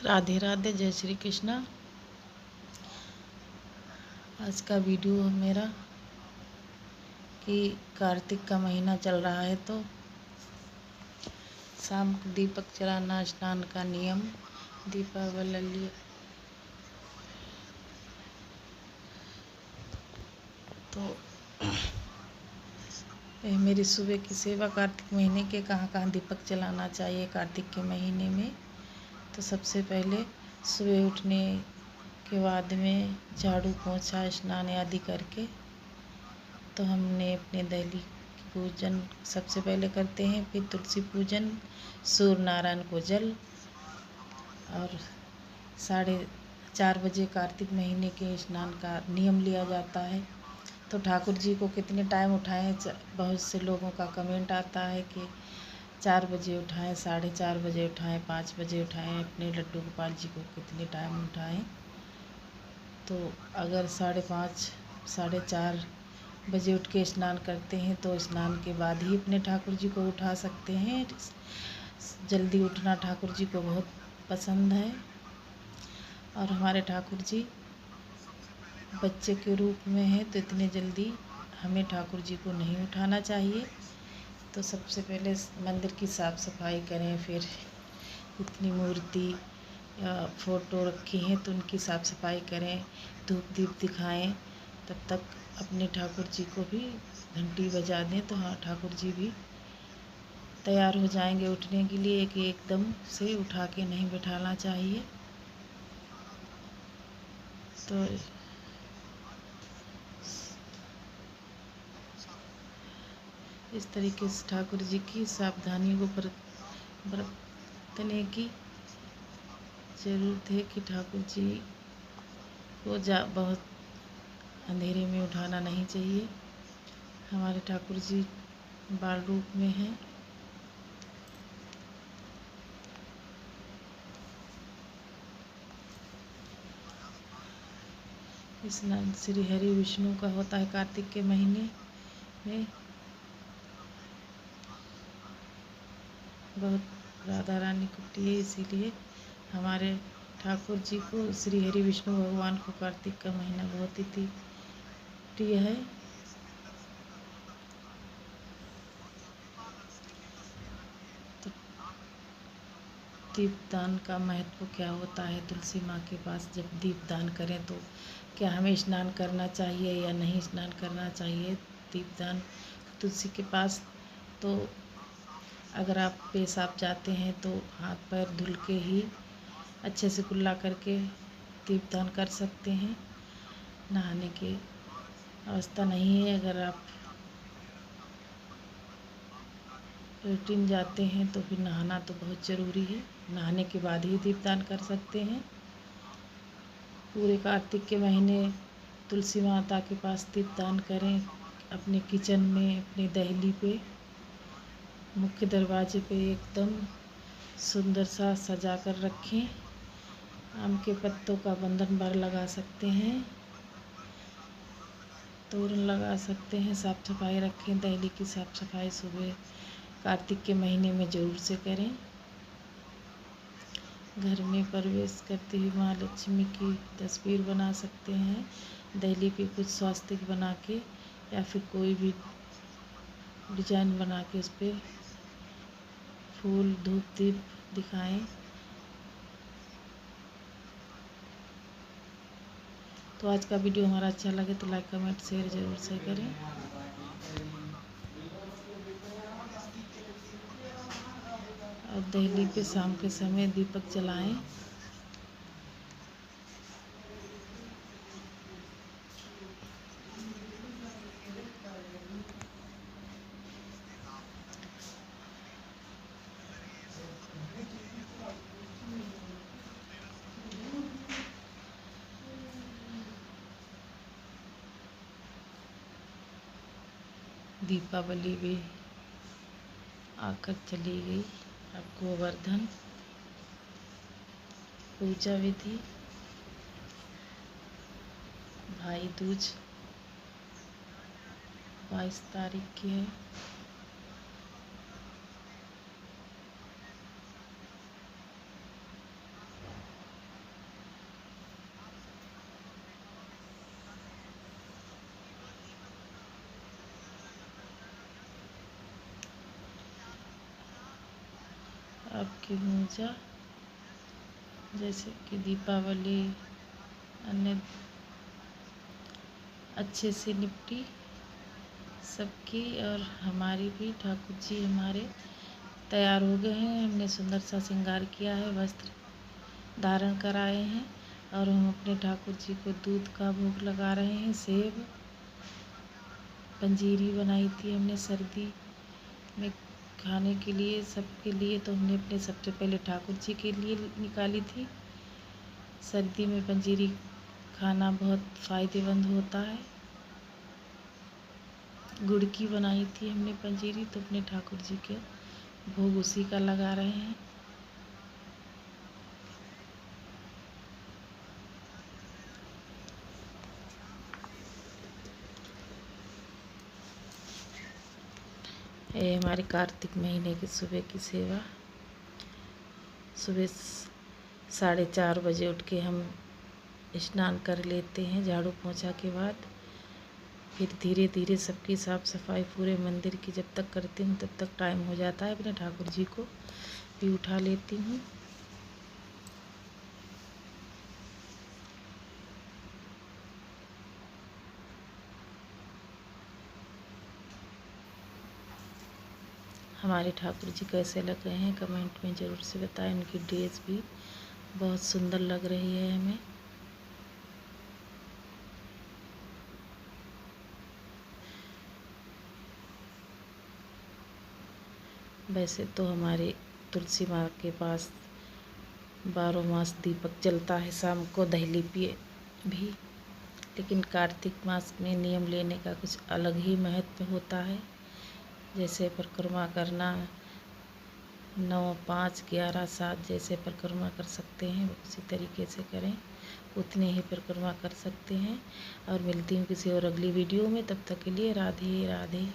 राधे राधे, जय श्री कृष्णा। आज का वीडियो मेरा कि कार्तिक का महीना चल रहा है तो शाम को दीपक जलाना स्नान का नियम। दीपावली तो मेरी सुबह की सेवा कार्तिक महीने के कहाँ कहाँ दीपक जलाना चाहिए कार्तिक के महीने में। तो सबसे पहले सुबह उठने के बाद में झाड़ू पोंछा स्नान आदि करके तो हमने अपने दैली पूजन सबसे पहले करते हैं, फिर तुलसी पूजन, सूर्य नारायण को जल और 4:30 कार्तिक महीने के स्नान का नियम लिया जाता है। तो ठाकुर जी को कितने टाइम उठाएं, बहुत से लोगों का कमेंट आता है कि 4 बजे उठाएं, 4:30 बजे उठाएं, 5 बजे उठाएं, अपने लड्डू गोपाल जी को कितने टाइम उठाएं। तो अगर 5:30 4:30 बजे उठ के स्नान करते हैं तो स्नान के बाद ही अपने ठाकुर जी को उठा सकते हैं। जल्दी उठना ठाकुर जी को बहुत पसंद है और हमारे ठाकुर जी बच्चे के रूप में है तो इतने जल्दी हमें ठाकुर जी को नहीं उठाना चाहिए। तो सबसे पहले मंदिर की साफ़ सफाई करें, फिर इतनी मूर्ति या फ़ोटो रखी हैं तो उनकी साफ़ सफाई करें, धूप दीप दिखाएं। तब तक अपने ठाकुर जी को भी घंटी बजा दें तो हाँ ठाकुर जी भी तैयार हो जाएंगे उठने के लिए। एकदम से उठा के नहीं बिठाना चाहिए। तो इस तरीके से ठाकुर जी की सावधानियों को बरतने की ज़रूरत है कि ठाकुर जी को बहुत अंधेरे में उठाना नहीं चाहिए। हमारे ठाकुर जी बाल रूप में हैं। स्नान श्री हरि विष्णु का होता है कार्तिक के महीने में। बहुत राधा रानी कुटी है, इसीलिए हमारे ठाकुर जी को श्री हरि विष्णु भगवान को कार्तिक का महीना बहुत ही प्रिय है। तो दीपदान का महत्व क्या होता है? तुलसी माँ के पास जब दीपदान करें तो क्या हमें स्नान करना चाहिए या नहीं स्नान करना चाहिए? दीपदान तुलसी के पास तो अगर आप पेशाब जाते हैं तो हाथ पैर धुल के ही अच्छे से कुल्ला करके दीपदान कर सकते हैं। नहाने की अवस्था नहीं है। अगर आप रूटीन जाते हैं तो फिर नहाना तो बहुत ज़रूरी है। नहाने के बाद ही दीपदान कर सकते हैं। पूरे कार्तिक के महीने तुलसी माता के पास दीपदान करें। अपने किचन में, अपने दहली पे, मुख्य दरवाजे पे एकदम सुंदर सा सजा कर रखें। आम के पत्तों का बंधन बर लगा सकते हैं, तोरण लगा सकते हैं, साफ़ सफाई रखें। दहली की साफ़ सफाई सुबह कार्तिक के महीने में ज़रूर से करें। घर में प्रवेश करते ही माँ लक्ष्मी की तस्वीर बना सकते हैं दहली पे कुछ स्वास्तिक बना के, या फिर कोई भी डिजाइन बना के उस पर फूल धूप दीप दिखाएं। तो आज का वीडियो हमारा अच्छा लगे तो लाइक कमेंट शेयर ज़रूर से करें। और दहली पे शाम के समय दीपक जलाएं। दीपावली भी आकर चली गई। अब गोवर्धन पूजा विधि, भाई दूज 22 तारीख की है। आपकी पूजा जैसे कि दीपावली अन्य अच्छे से निपटी सबकी, और हमारी भी। ठाकुर जी हमारे तैयार हो गए हैं, हमने सुंदर सा श्रृंगार किया है, वस्त्र धारण कराए हैं, और हम अपने ठाकुर जी को दूध का भोग लगा रहे हैं। सेब पंजीरी बनाई थी हमने सर्दी में खाने के लिए सबके लिए, तो हमने अपने सबसे पहले ठाकुर जी के लिए निकाली थी। सर्दी में पंजीरी खाना बहुत फ़ायदेमंद होता है। गुड़ की बनाई थी हमने पंजीरी, तो अपने ठाकुर जी के भोग उसी का लगा रहे हैं। ये हमारे कार्तिक महीने की सुबह की सेवा। सुबह 4:30 बजे उठ के हम स्नान कर लेते हैं झाड़ू पोंछा के बाद। फिर धीरे धीरे सबकी साफ़ सफाई पूरे मंदिर की जब तक करती हूँ तब तक टाइम हो जाता है। अपने ठाकुर जी को भी उठा लेती हूँ। हमारे ठाकुर जी कैसे लग रहे हैं कमेंट में ज़रूर से बताएं। उनकी ड्रेस भी बहुत सुंदर लग रही है हमें। वैसे तो हमारे तुलसी माँ के पास 12 मास दीपक जलता है शाम को दहली पे भी, लेकिन कार्तिक मास में नियम लेने का कुछ अलग ही महत्व होता है। जैसे परिक्रमा करना 9, 5, 11, 7 जैसे परिक्रमा कर सकते हैं उसी तरीके से करें, उतने ही परिक्रमा कर सकते हैं। और मिलती हूँ किसी और अगली वीडियो में, तब तक के लिए राधे राधे।